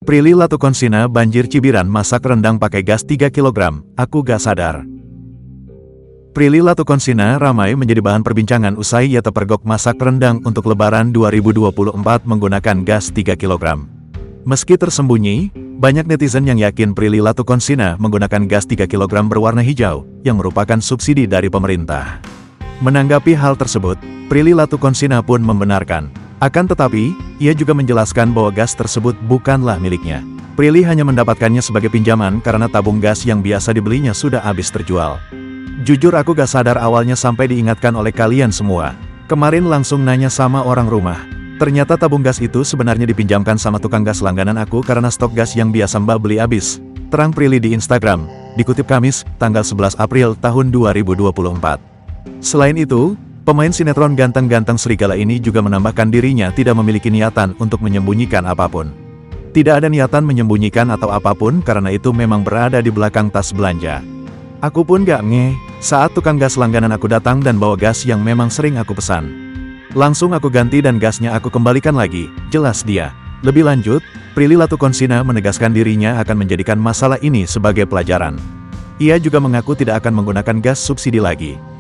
Prilly Latukonsina banjir cibiran masak rendang pakai gas 3 kg, aku gak sadar. Prilly Latukonsina ramai menjadi bahan perbincangan usai ia terpergok masak rendang untuk Lebaran 2024 menggunakan gas 3 kg. Meski tersembunyi, banyak netizen yang yakin Prilly Latukonsina menggunakan gas 3 kg berwarna hijau, yang merupakan subsidi dari pemerintah. Menanggapi hal tersebut, Prilly Latukonsina pun membenarkan. Akan tetapi, ia juga menjelaskan bahwa gas tersebut bukanlah miliknya. Prilly hanya mendapatkannya sebagai pinjaman karena tabung gas yang biasa dibelinya sudah habis terjual. Jujur aku gak sadar awalnya sampai diingatkan oleh kalian semua. Kemarin langsung nanya sama orang rumah. Ternyata tabung gas itu sebenarnya dipinjamkan sama tukang gas langganan aku karena stok gas yang biasa Mbak beli habis. Terang Prilly di Instagram, dikutip Kamis, tanggal 11 April tahun 2024. Selain itu, pemain sinetron ganteng-ganteng serigala ini juga menambahkan dirinya tidak memiliki niatan untuk menyembunyikan apapun. Tidak ada niatan menyembunyikan atau apapun karena itu memang berada di belakang tas belanja. Aku pun gak ngeh, saat tukang gas langganan aku datang dan bawa gas yang memang sering aku pesan. Langsung aku ganti dan gasnya aku kembalikan lagi, jelas dia. Lebih lanjut, Prilly Latukonsina menegaskan dirinya akan menjadikan masalah ini sebagai pelajaran. Ia juga mengaku tidak akan menggunakan gas subsidi lagi.